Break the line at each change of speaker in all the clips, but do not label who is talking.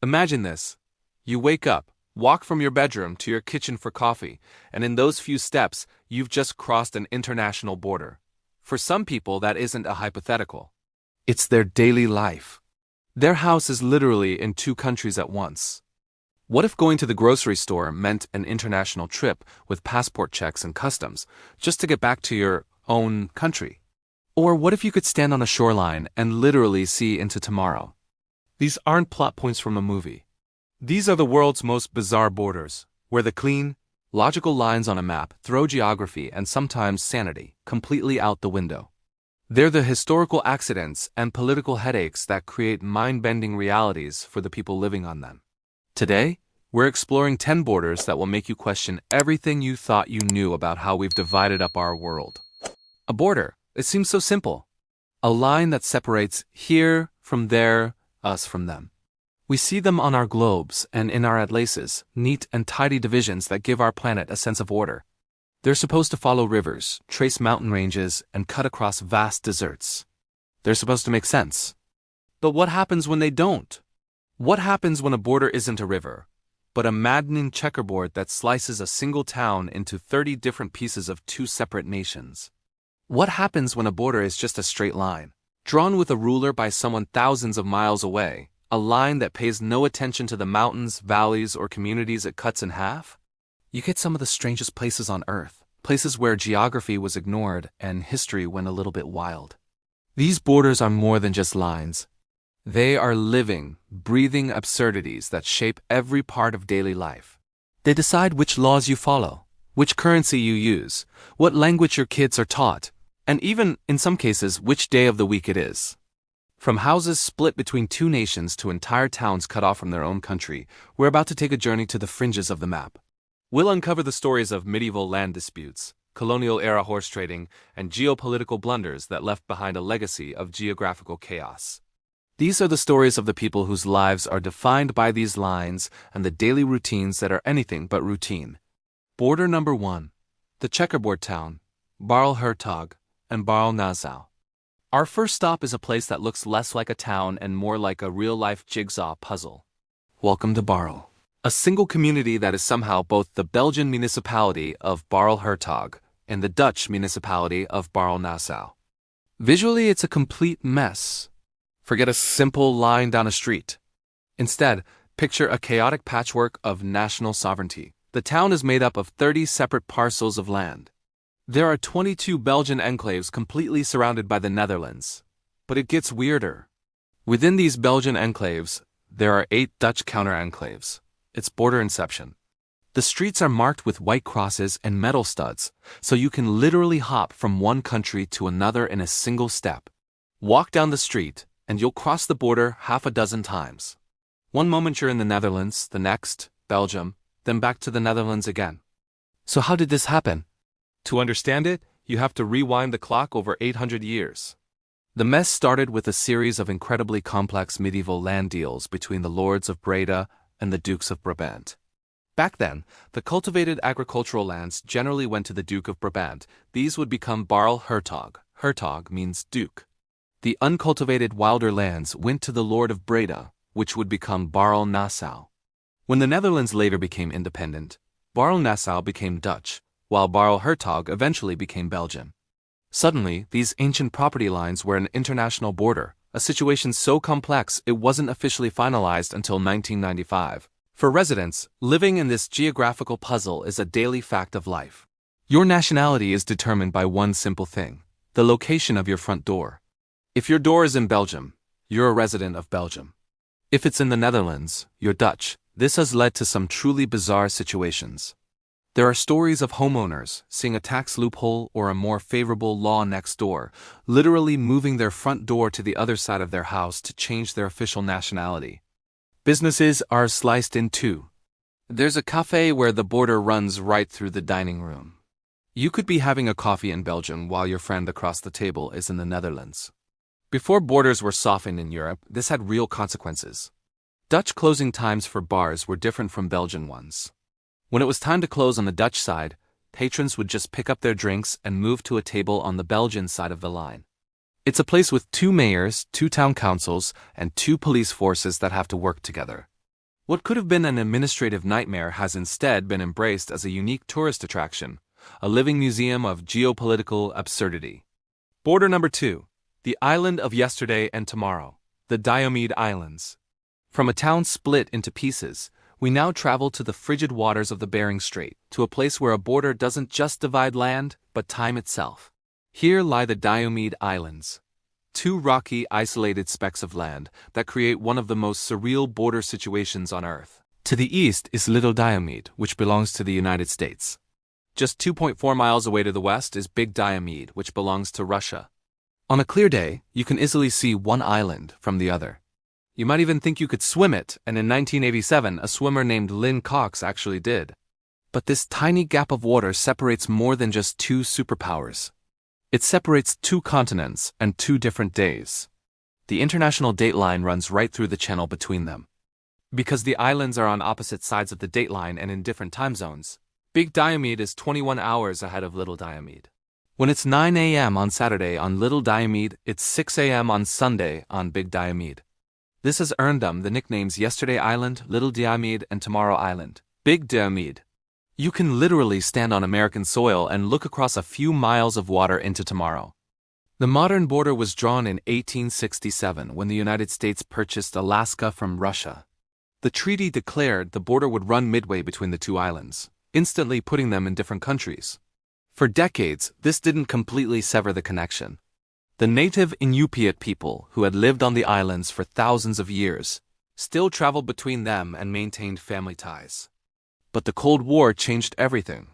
Imagine this. You wake up, walk from your bedroom to your kitchen for coffee, and in those few steps, you've just crossed an international border. For some people, that isn't a hypothetical. It's their daily life. Their house is literally in two countries at once. What if going to the grocery store meant an international trip with passport checks and customs, just to get back to your own country? Or what if you could stand on a shoreline and literally see into tomorrow? These aren't plot points from a movie. These are the world's most bizarre borders, where the clean, logical lines on a map throw geography and sometimes sanity completely out the window. They're the historical accidents and political headaches that create mind-bending realities for the people living on them. Today, we're exploring 10 borders that will make you question everything you thought you knew about how we've divided up our world. A border, it seems so simple. A line that separates here from there, us from them. We see them on our globes and in our atlases, neat and tidy divisions that give our planet a sense of order. They're supposed to follow rivers, trace mountain ranges, and cut across vast deserts. They're supposed to make sense. But what happens when they don't? What happens when a border isn't a river, but a maddening checkerboard that slices a single town into 30 different pieces of two separate nations? What happens when a border is just a straight line, drawn with a ruler by someone thousands of miles away, a line that pays no attention to the mountains, valleys, or communities it cuts in half? You get some of the strangest places on Earth, places where geography was ignored and history went a little bit wild. These borders are more than just lines. They are living, breathing absurdities that shape every part of daily life. They decide which laws you follow, which currency you use, what language your kids are taught, and even, in some cases, which day of the week it is. From houses split between two nations to entire towns cut off from their own country, we're about to take a journey to the fringes of the map. We'll uncover the stories of medieval land disputes, colonial-era horse trading, and geopolitical blunders that left behind a legacy of geographical chaos. These are the stories of the people whose lives are defined by these lines and the daily routines that are anything but routine. Border number 1. The checkerboard town, Barl Hertog and Barl Nassau. Our first stop is a place that looks less like a town and more like a real-life jigsaw puzzle. Welcome to Barl, a single community that is somehow both the Belgian municipality of Barl Hertog and the Dutch municipality of Barl Nassau. Visually, it's a complete mess. Forget a simple line down a street. Instead, picture a chaotic patchwork of national sovereignty. The town is made up of 30 separate parcels of land. There are 22 Belgian enclaves completely surrounded by the Netherlands. But it gets weirder. Within these Belgian enclaves, there are 8 Dutch counter-enclaves. It's border inception. The streets are marked with white crosses and metal studs, so you can literally hop from one country to another in a single step. Walk down the street, and you'll cross the border half a dozen times. One moment you're in the Netherlands, the next, Belgium, then back to the Netherlands again. So how did this happen? To understand it, you have to rewind the clock over 800 years. The mess started with a series of incredibly complex medieval land deals between the lords of Breda and the dukes of Brabant. Back then, the cultivated agricultural lands generally went to the Duke of Brabant. These would become Barl Hertog. Hertog means duke. The uncultivated wilder lands went to the Lord of Breda, which would become Barl Nassau. When the Netherlands later became independent, Barl Nassau became Dutch, while Barl Hertog eventually became Belgian. Suddenly, these ancient property lines were an international border, a situation so complex it wasn't officially finalized until 1995. For residents, living in this geographical puzzle is a daily fact of life. Your nationality is determined by one simple thing: the location of your front door. If your door is in Belgium, you're a resident of Belgium. If it's in the Netherlands, you're Dutch. This has led to some truly bizarre situations. There are stories of homeowners seeing a tax loophole or a more favorable law next door, literally moving their front door to the other side of their house to change their official nationality. Businesses are sliced in two. There's a cafe where the border runs right through the dining room. You could be having a coffee in Belgium while your friend across the table is in the Netherlands. Before borders were softened in Europe, this had real consequences. Dutch closing times for bars were different from Belgian ones. When it was time to close on the Dutch side, patrons would just pick up their drinks and move to a table on the Belgian side of the line. It's a place with 2 mayors, 2 town councils, and 2 police forces that have to work together. What could have been an administrative nightmare has instead been embraced as a unique tourist attraction, a living museum of geopolitical absurdity. Border number 2. The island of yesterday and tomorrow, the Diomede Islands. From a town split into pieces, we now travel to the frigid waters of the Bering Strait, to a place where a border doesn't just divide land, but time itself. Here lie the Diomede Islands, two rocky, isolated specks of land that create one of the most surreal border situations on Earth. To the east is Little Diomede, which belongs to the United States. Just 2.4 miles away to the west is Big Diomede, which belongs to Russia. On a clear day, you can easily see one island from the other. You might even think you could swim it, and in 1987, a swimmer named Lynn Cox actually did. But this tiny gap of water separates more than just two superpowers. It separates two continents and two different days. The international dateline runs right through the channel between them. Because the islands are on opposite sides of the dateline and in different time zones, Big Diomede is 21 hours ahead of Little Diomede. When it's 9 a.m. on Saturday on Little Diomede, it's 6 a.m. on Sunday on Big Diomede. This has earned them the nicknames Yesterday Island, Little Diomede, and Tomorrow Island, Big Diomede. You can literally stand on American soil and look across a few miles of water into tomorrow. The modern border was drawn in 1867 when the United States purchased Alaska from Russia. The treaty declared the border would run midway between the two islands, instantly putting them in different countries. For decades, this didn't completely sever the connection. The native Inupiat people, who had lived on the islands for thousands of years, still traveled between them and maintained family ties. But the Cold War changed everything.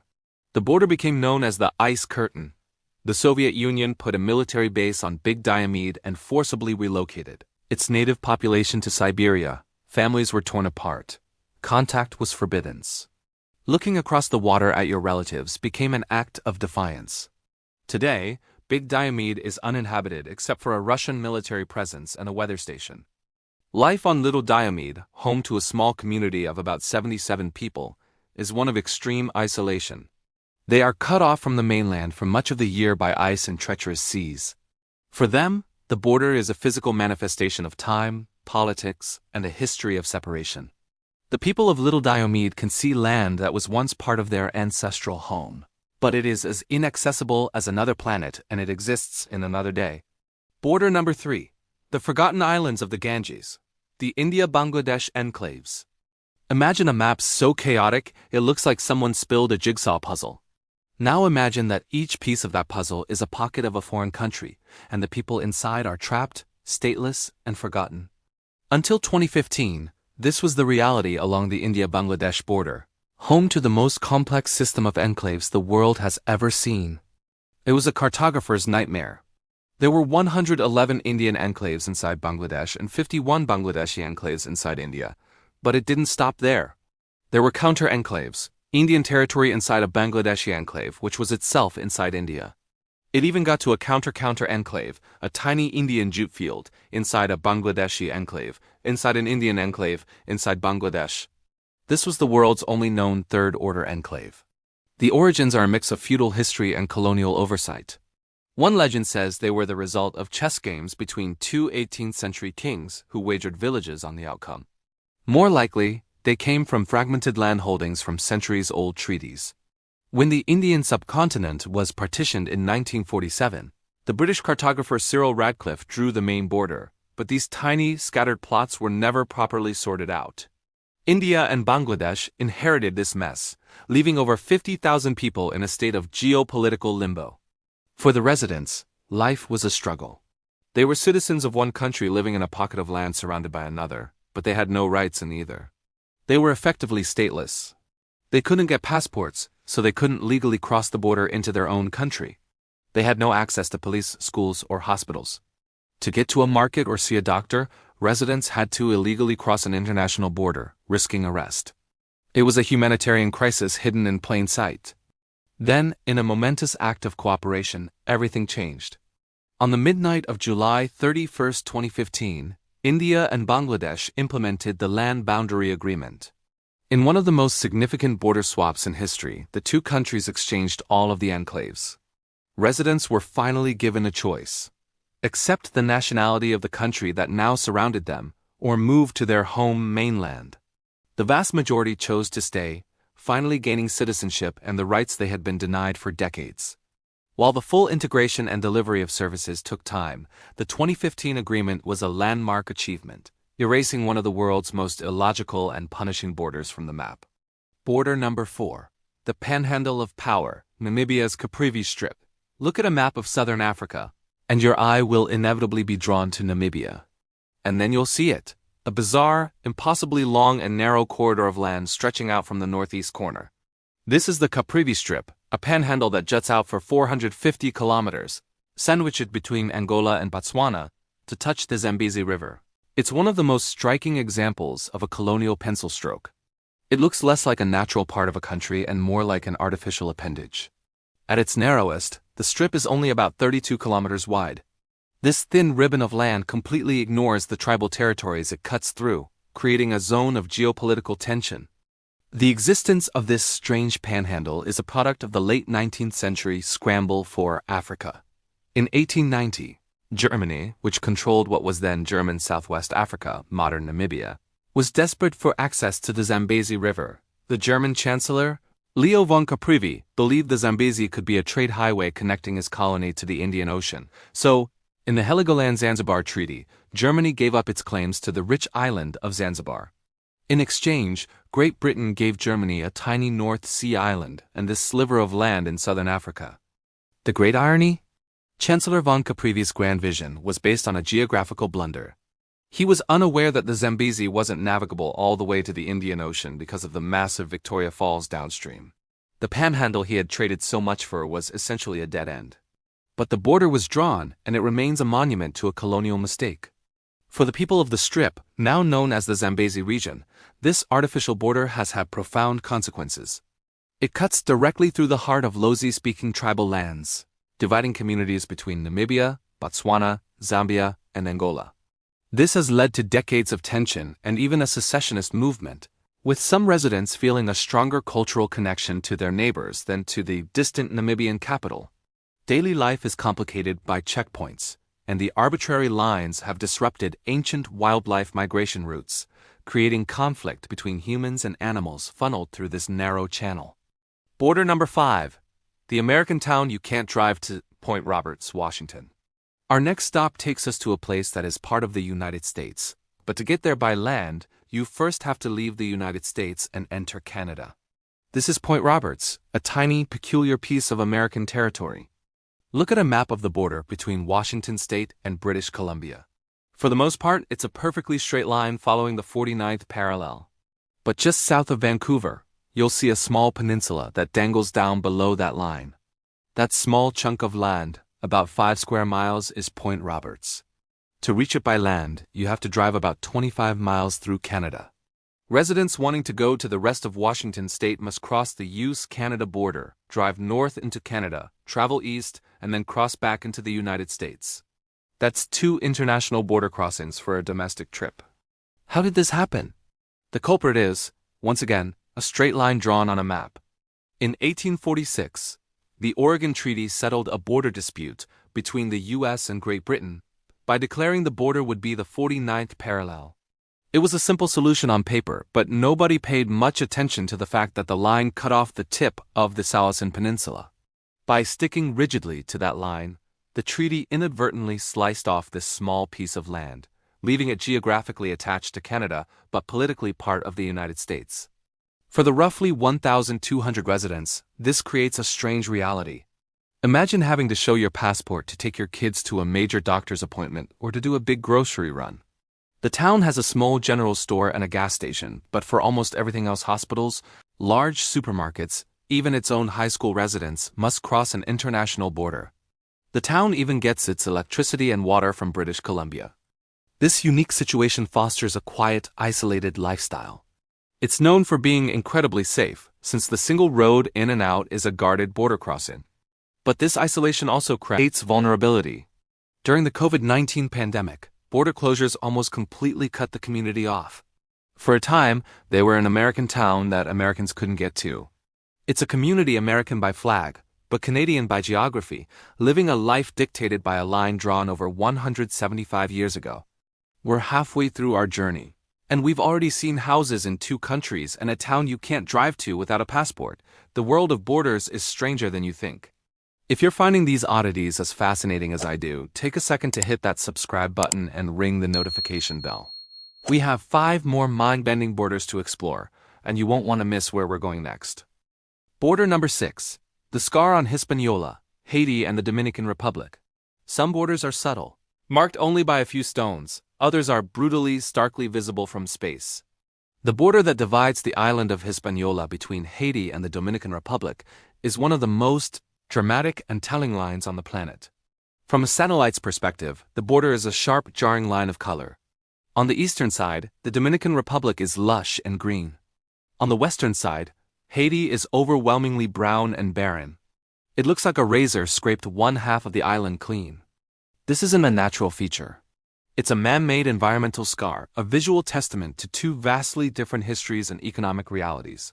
The border became known as the Ice Curtain. The Soviet Union put a military base on Big Diomede and forcibly relocated its native population to Siberia. Families were torn apart. Contact was forbidden. Looking across the water at your relatives became an act of defiance. Today, Big Diomede is uninhabited except for a Russian military presence and a weather station. Life on Little Diomede, home to a small community of about 77 people, is one of extreme isolation. They are cut off from the mainland for much of the year by ice and treacherous seas. For them, the border is a physical manifestation of time, politics, and a history of separation. The people of Little Diomede can see land that was once part of their ancestral home, but it is as inaccessible as another planet and it exists in another day. Border number 3. The Forgotten Islands of the Ganges, the India-Bangladesh enclaves. Imagine a map so chaotic it looks like someone spilled a jigsaw puzzle. Now imagine that each piece of that puzzle is a pocket of a foreign country, and the people inside are trapped, stateless, and forgotten. Until 2015, this was the reality along the India-Bangladesh border, home to the most complex system of enclaves the world has ever seen. It was a cartographer's nightmare. There were 111 Indian enclaves inside Bangladesh and 51 Bangladeshi enclaves inside India, but it didn't stop there. There were counter-enclaves, Indian territory inside a Bangladeshi enclave, which was itself inside India. It even got to a counter-counter enclave, a tiny Indian jute field, inside a Bangladeshi enclave, inside an Indian enclave, inside Bangladesh. This was the world's only known third-order enclave. The origins are a mix of feudal history and colonial oversight. One legend says they were the result of chess games between two 18th-century kings who wagered villages on the outcome. More likely, they came from fragmented land holdings from centuries-old treaties. When the Indian subcontinent was partitioned in 1947, the British cartographer Cyril Radcliffe drew the main border, but these tiny, scattered plots were never properly sorted out. India and Bangladesh inherited this mess, leaving over 50,000 people in a state of geopolitical limbo. For the residents, life was a struggle. They were citizens of one country living in a pocket of land surrounded by another, but they had no rights in either. They were effectively stateless. They couldn't get passports, so they couldn't legally cross the border into their own country. They had no access to police, schools, or hospitals. To get to a market or see a doctor, residents had to illegally cross an international border, risking arrest. It was a humanitarian crisis hidden in plain sight. Then, in a momentous act of cooperation, everything changed. On the midnight of July 31, 2015, India and Bangladesh implemented the Land Boundary Agreement. In one of the most significant border swaps in history, the two countries exchanged all of the enclaves. Residents were finally given a choice: accept the nationality of the country that now surrounded them, or move to their home mainland. The vast majority chose to stay, finally gaining citizenship and the rights they had been denied for decades. While the full integration and delivery of services took time, the 2015 agreement was a landmark achievement, erasing one of the world's most illogical and punishing borders from the map. Border number 4. The Panhandle of Power, Namibia's Caprivi Strip. Look at a map of southern Africa, and your eye will inevitably be drawn to Namibia. And then you'll see it, a bizarre, impossibly long and narrow corridor of land stretching out from the northeast corner. This is the Caprivi Strip, a panhandle that juts out for 450 kilometers, sandwiched between Angola and Botswana, to touch the Zambezi River. It's one of the most striking examples of a colonial pencil stroke. It looks less like a natural part of a country and more like an artificial appendage. At its narrowest, the strip is only about 32 kilometers wide. This thin ribbon of land completely ignores the tribal territories it cuts through, creating a zone of geopolitical tension. The existence of this strange panhandle is a product of the late 19th century scramble for Africa. In 1890, Germany, which controlled what was then German Southwest Africa, modern Namibia, was desperate for access to the Zambezi River. The German Chancellor, Leo von Caprivi, believed the Zambezi could be a trade highway connecting his colony to the Indian Ocean. So, in the Heligoland-Zanzibar Treaty, Germany gave up its claims to the rich island of Zanzibar. In exchange, Great Britain gave Germany a tiny North Sea island and this sliver of land in southern Africa. The great irony? Chancellor von Caprivi's grand vision was based on a geographical blunder. He was unaware that the Zambezi wasn't navigable all the way to the Indian Ocean because of the massive Victoria Falls downstream. The panhandle he had traded so much for was essentially a dead end. But the border was drawn, and it remains a monument to a colonial mistake. For the people of the Strip, now known as the Zambezi region, this artificial border has had profound consequences. It cuts directly through the heart of Lozi-speaking tribal lands, dividing communities between Namibia, Botswana, Zambia, and Angola. This has led to decades of tension and even a secessionist movement, with some residents feeling a stronger cultural connection to their neighbors than to the distant Namibian capital. Daily life is complicated by checkpoints, and the arbitrary lines have disrupted ancient wildlife migration routes, creating conflict between humans and animals funneled through this narrow channel. Border number 5. The American town you can't drive to, Point Roberts, Washington. Our next stop takes us to a place that is part of the United States, but to get there by land, you first have to leave the United States and enter Canada. This is Point Roberts, a tiny, peculiar piece of American territory. Look at a map of the border between Washington State and British Columbia. For the most part, it's a perfectly straight line following the 49th parallel. But just south of Vancouver, you'll see a small peninsula that dangles down below that line. That small chunk of land, about 5 square miles, is Point Roberts. To reach it by land, you have to drive about 25 miles through Canada. Residents wanting to go to the rest of Washington State must cross the US-Canada border, drive north into Canada, travel east, and then cross back into the United States. That's 2 international border crossings for a domestic trip. How did this happen? The culprit is, once again, a straight line drawn on a map. In 1846, the Oregon Treaty settled a border dispute between the US and Great Britain by declaring the border would be the 49th parallel. It was a simple solution on paper, but nobody paid much attention to the fact that the line cut off the tip of the Salison Peninsula. By sticking rigidly to that line, the treaty inadvertently sliced off this small piece of land, leaving it geographically attached to Canada but politically part of the United States. For the roughly 1,200 residents, this creates a strange reality. Imagine having to show your passport to take your kids to a major doctor's appointment or to do a big grocery run. The town has a small general store and a gas station, but for almost everything else, hospitals, large supermarkets, even its own high school residents must cross an international border. The town even gets its electricity and water from British Columbia. This unique situation fosters a quiet, isolated lifestyle. It's known for being incredibly safe, since the single road in and out is a guarded border crossing. But this isolation also creates vulnerability. During the COVID-19 pandemic, border closures almost completely cut the community off. For a time, they were an American town that Americans couldn't get to. It's a community American by flag, but Canadian by geography, living a life dictated by a line drawn over 175 years ago. We're halfway through our journey. And we've already seen houses in two countries and a town you can't drive to without a passport. The world of borders is stranger than you think. If you're finding these oddities as fascinating as I do, take a second to hit that subscribe button and ring the notification bell. We have 5 more mind-bending borders to explore, and you won't want to miss where we're going next. Border number 6. The scar on Hispaniola, Haiti and the Dominican Republic. Some borders are subtle, marked only by a few stones. Others are brutally, starkly visible from space. The border that divides the island of Hispaniola between Haiti and the Dominican Republic is one of the most dramatic and telling lines on the planet. From a satellite's perspective, the border is a sharp, jarring line of color. On the eastern side, the Dominican Republic is lush and green. On the western side, Haiti is overwhelmingly brown and barren. It looks like a razor scraped one half of the island clean. This isn't a natural feature. It's a man-made environmental scar, a visual testament to two vastly different histories and economic realities.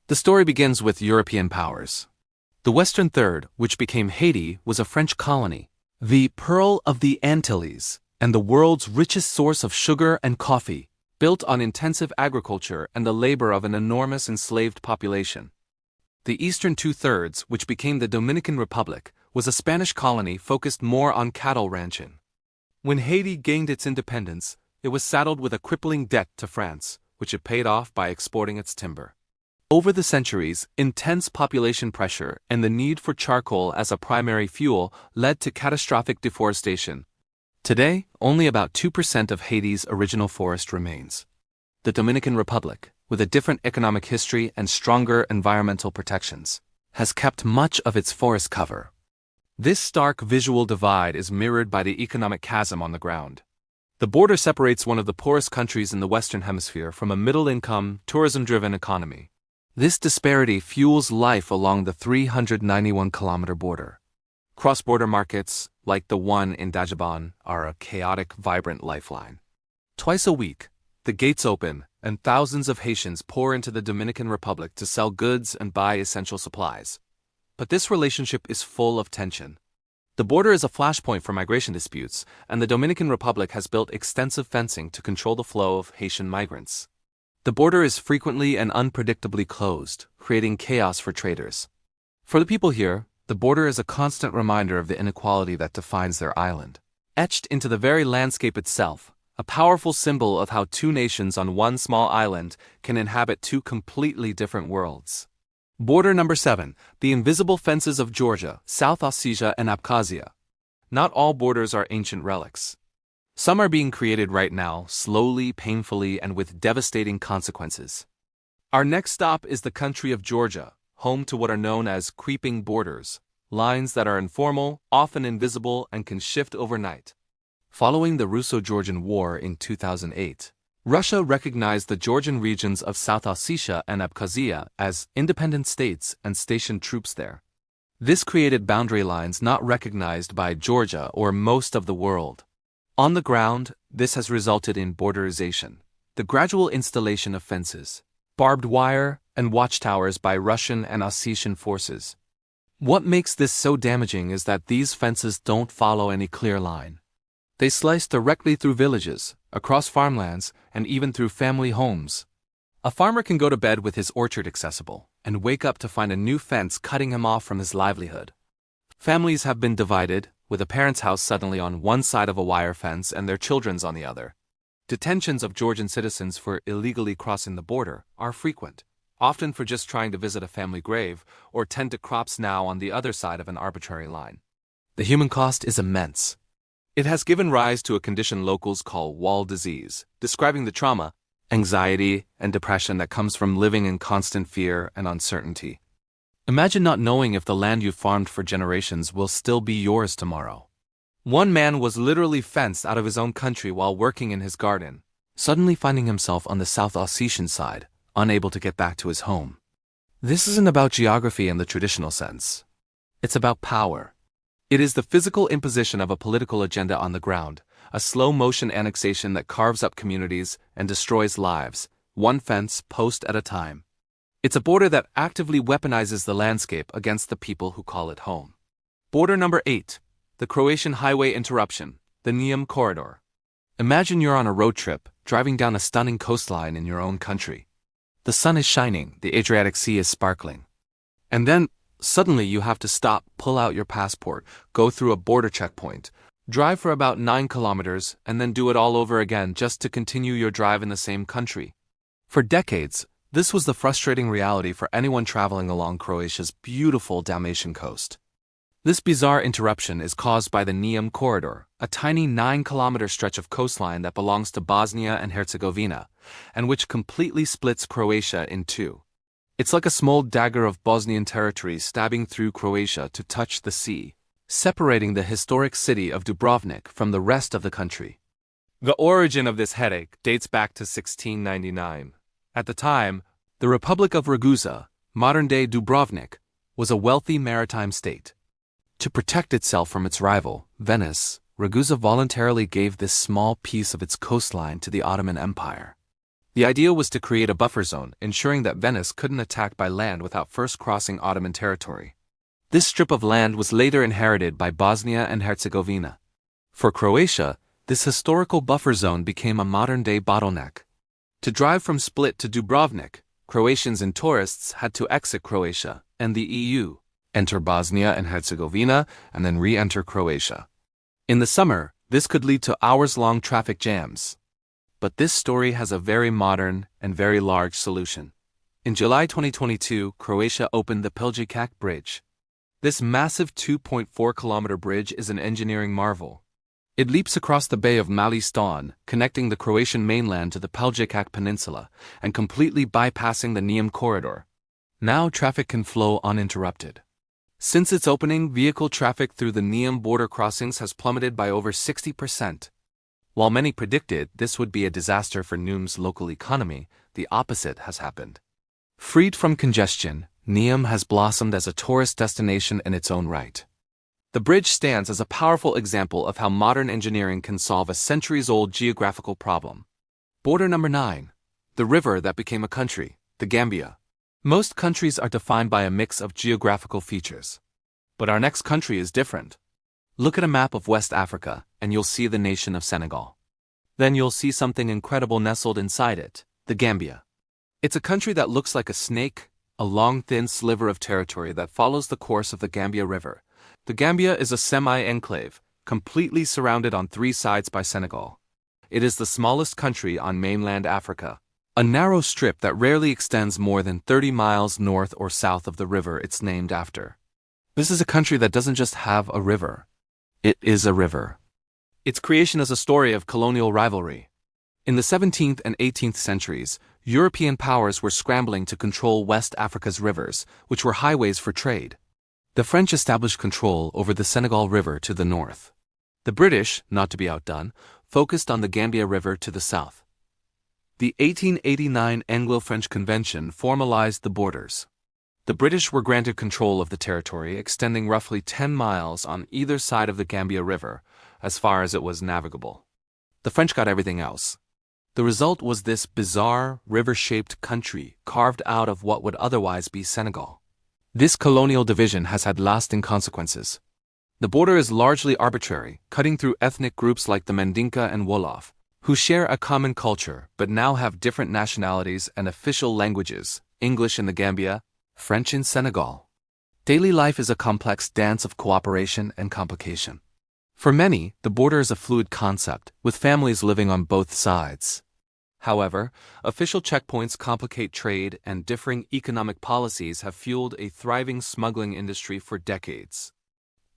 The story begins with European powers. The Western Third, which became Haiti, was a French colony, the Pearl of the Antilles, and the world's richest source of sugar and coffee, built on intensive agriculture and the labor of an enormous enslaved population. The Eastern Two-Thirds, which became the Dominican Republic, was a Spanish colony focused more on cattle ranching. When Haiti gained its independence, it was saddled with a crippling debt to France, which it paid off by exporting its timber. Over the centuries, intense population pressure and the need for charcoal as a primary fuel led to catastrophic deforestation. Today, only about 2% of Haiti's original forest remains. The Dominican Republic, with a different economic history and stronger environmental protections, has kept much of its forest cover. This stark visual divide is mirrored by the economic chasm on the ground. The border separates one of the poorest countries in the Western Hemisphere from a middle-income, tourism-driven economy. This disparity fuels life along the 391-kilometer border. Cross-border markets, like the one in Dajabon, are a chaotic, vibrant lifeline. Twice a week, the gates open, and thousands of Haitians pour into the Dominican Republic to sell goods and buy essential supplies. But this relationship is full of tension. The border is a flashpoint for migration disputes, and the Dominican Republic has built extensive fencing to control the flow of Haitian migrants. The border is frequently and unpredictably closed, creating chaos for traders. For the people here, the border is a constant reminder of the inequality that defines their island. Etched into the very landscape itself, a powerful symbol of how two nations on one small island can inhabit two completely different worlds. Border number 7, the invisible fences of Georgia, South Ossetia and Abkhazia. Not all borders are ancient relics. Some are being created right now, slowly, painfully, and with devastating consequences. Our next stop is the country of Georgia, home to what are known as creeping borders, lines that are informal, often invisible, and can shift overnight. Following the Russo-Georgian War in 2008, Russia recognized the Georgian regions of South Ossetia and Abkhazia as independent states and stationed troops there. This created boundary lines not recognized by Georgia or most of the world. On the ground, this has resulted in borderization, the gradual installation of fences, barbed wire, and watchtowers by Russian and Ossetian forces. What makes this so damaging is that these fences don't follow any clear line. They slice directly through villages, across farmlands, and even through family homes. A farmer can go to bed with his orchard accessible, and wake up to find a new fence cutting him off from his livelihood. Families have been divided, with a parent's house suddenly on one side of a wire fence and their children's on the other. Detentions of Georgian citizens for illegally crossing the border are frequent, often for just trying to visit a family grave or tend to crops now on the other side of an arbitrary line. The human cost is immense. It has given rise to a condition locals call wall disease, describing the trauma, anxiety, and depression that comes from living in constant fear and uncertainty. Imagine not knowing if the land you farmed for generations will still be yours tomorrow. One man was literally fenced out of his own country while working in his garden, suddenly finding himself on the South Ossetian side, unable to get back to his home. This isn't about geography in the traditional sense. It's about power. It is the physical imposition of a political agenda on the ground, a slow-motion annexation that carves up communities and destroys lives, one fence post at a time. It's a border that actively weaponizes the landscape against the people who call it home. Border number 8, the Croatian highway interruption, the Neum Corridor. Imagine you're on a road trip, driving down a stunning coastline in your own country. The sun is shining, the Adriatic Sea is sparkling. And then, suddenly you have to stop, pull out your passport, go through a border checkpoint, drive for about 9 kilometers, and then do it all over again just to continue your drive in the same country. For decades, this was the frustrating reality for anyone traveling along Croatia's beautiful Dalmatian coast. This bizarre interruption is caused by the Neum Corridor, a tiny 9-kilometer stretch of coastline that belongs to Bosnia and Herzegovina, and which completely splits Croatia in two. It's like a small dagger of Bosnian territory stabbing through Croatia to touch the sea, separating the historic city of Dubrovnik from the rest of the country. The origin of this headache dates back to 1699. At the time, the Republic of Ragusa, modern-day Dubrovnik, was a wealthy maritime state. To protect itself from its rival, Venice, Ragusa voluntarily gave this small piece of its coastline to the Ottoman Empire. The idea was to create a buffer zone, ensuring that Venice couldn't attack by land without first crossing Ottoman territory. This strip of land was later inherited by Bosnia and Herzegovina. For Croatia, this historical buffer zone became a modern-day bottleneck. To drive from Split to Dubrovnik, Croatians and tourists had to exit Croatia and the EU, enter Bosnia and Herzegovina, and then re-enter Croatia. In the summer, this could lead to hours-long traffic jams. But this story has a very modern and very large solution. In July 2022, Croatia opened the Pelješac Bridge. This massive 2.4-kilometer bridge is an engineering marvel. It leaps across the Bay of Mali Ston, connecting the Croatian mainland to the Pelješac Peninsula, and completely bypassing the Neum Corridor. Now traffic can flow uninterrupted. Since its opening, vehicle traffic through the Neum border crossings has plummeted by over 60%. While many predicted this would be a disaster for Neum's local economy, the opposite has happened. Freed from congestion, Neum has blossomed as a tourist destination in its own right. The bridge stands as a powerful example of how modern engineering can solve a centuries-old geographical problem. Border number 9. The river that became a country, the Gambia. Most countries are defined by a mix of geographical features. But our next country is different. Look at a map of West Africa, and you'll see the nation of Senegal. Then you'll see something incredible nestled inside it, the Gambia. It's a country that looks like a snake, a long thin sliver of territory that follows the course of the Gambia River. The Gambia is a semi-enclave, completely surrounded on 3 sides by Senegal. It is the smallest country on mainland Africa. A narrow strip that rarely extends more than 30 miles north or south of the river it's named after. This is a country that doesn't just have a river. It is a river. Its creation is a story of colonial rivalry. In the 17th and 18th centuries, European powers were scrambling to control West Africa's rivers, which were highways for trade. The French established control over the Senegal River to the north. The British, not to be outdone, focused on the Gambia River to the south. The 1889 Anglo-French Convention formalized the borders. The British were granted control of the territory extending roughly 10 miles on either side of the Gambia River, as far as it was navigable. The French got everything else. The result was this bizarre, river-shaped country carved out of what would otherwise be Senegal. This colonial division has had lasting consequences. The border is largely arbitrary, cutting through ethnic groups like the Mandinka and Wolof, who share a common culture but now have different nationalities and official languages, English in the Gambia, French in Senegal. Daily life is a complex dance of cooperation and complication. For many, the border is a fluid concept, with families living on both sides. However, official checkpoints complicate trade and differing economic policies have fueled a thriving smuggling industry for decades.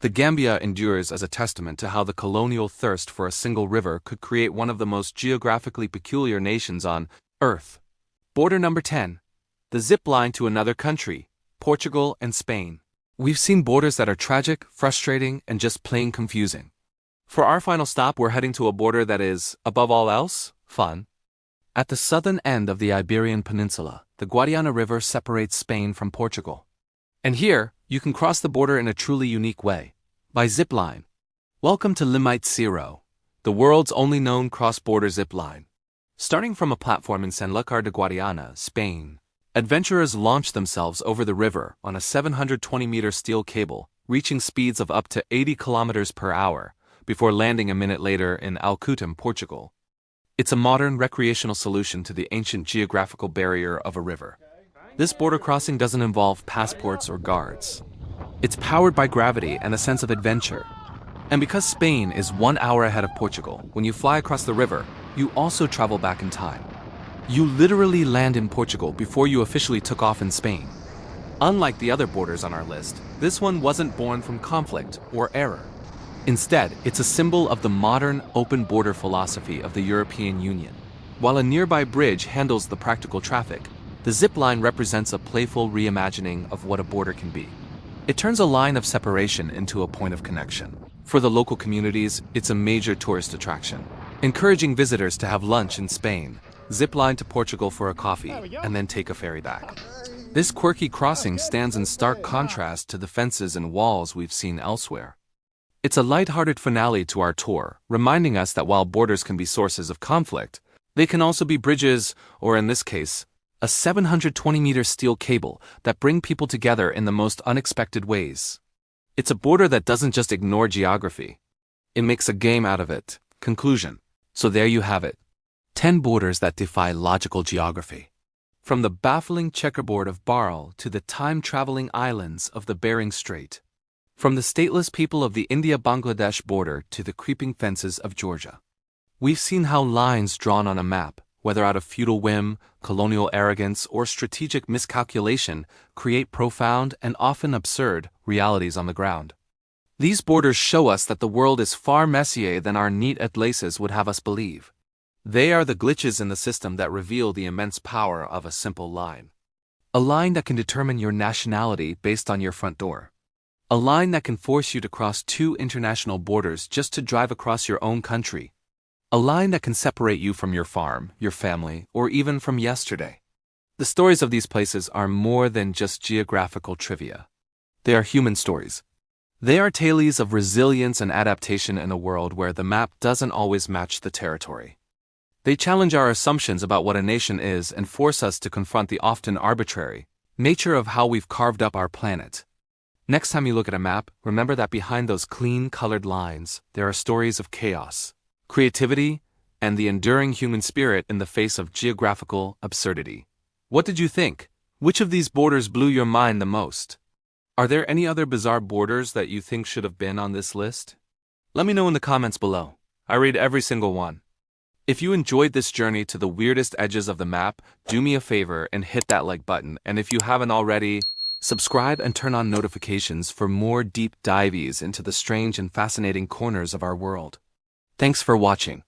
The Gambia endures as a testament to how the colonial thirst for a single river could create one of the most geographically peculiar nations on Earth. Border number 10. The zip line to another country, Portugal and Spain. We've seen borders that are tragic, frustrating, and just plain confusing. For our final stop, we're heading to a border that is, above all else, fun. At the southern end of the Iberian Peninsula, the Guadiana River separates Spain from Portugal. And here, you can cross the border in a truly unique way, by zip line. Welcome to Limite Zero, the world's only known cross-border zip line. Starting from a platform in Sanlúcar de Guadiana, Spain, adventurers launch themselves over the river on a 720-meter steel cable, reaching speeds of up to 80 kilometers per hour, before landing a minute later in Alcutem, Portugal. It's a modern recreational solution to the ancient geographical barrier of a river. This border crossing doesn't involve passports or guards. It's powered by gravity and a sense of adventure. And because Spain is 1 hour ahead of Portugal, when you fly across the river, you also travel back in time. You literally land in Portugal before you officially took off in Spain. Unlike the other borders on our list, this one wasn't born from conflict or error. Instead, it's a symbol of the modern, open border philosophy of the European Union. While a nearby bridge handles the practical traffic, the zip line represents a playful reimagining of what a border can be. It turns a line of separation into a point of connection. For the local communities, it's a major tourist attraction, encouraging visitors to have lunch in Spain, zip line to Portugal for a coffee, and then take a ferry back. This quirky crossing stands in stark contrast to the fences and walls we've seen elsewhere. It's a light-hearted finale to our tour, reminding us that while borders can be sources of conflict, they can also be bridges, or in this case, a 720-meter steel cable that bring people together in the most unexpected ways. It's a border that doesn't just ignore geography. It makes a game out of it. Conclusion. So there you have it. 10 borders that defy logical geography. From the baffling checkerboard of Barle to the time-traveling islands of the Bering Strait. From the stateless people of the India-Bangladesh border to the creeping fences of Georgia. We've seen how lines drawn on a map, whether out of feudal whim, colonial arrogance, or strategic miscalculation, create profound and often absurd realities on the ground. These borders show us that the world is far messier than our neat atlases would have us believe. They are the glitches in the system that reveal the immense power of a simple line. A line that can determine your nationality based on your front door. A line that can force you to cross 2 international borders just to drive across your own country. A line that can separate you from your farm, your family, or even from yesterday. The stories of these places are more than just geographical trivia. They are human stories. They are tales of resilience and adaptation in a world where the map doesn't always match the territory. They challenge our assumptions about what a nation is and force us to confront the often arbitrary nature of how we've carved up our planet. Next time you look at a map, remember that behind those clean, colored lines, there are stories of chaos, creativity, and the enduring human spirit in the face of geographical absurdity. What did you think? Which of these borders blew your mind the most? Are there any other bizarre borders that you think should have been on this list? Let me know in the comments below. I read every single one. If you enjoyed this journey to the weirdest edges of the map, do me a favor and hit that like button, and if you haven't already, subscribe and turn on notifications for more deep dives into the strange and fascinating corners of our world. Thanks for watching.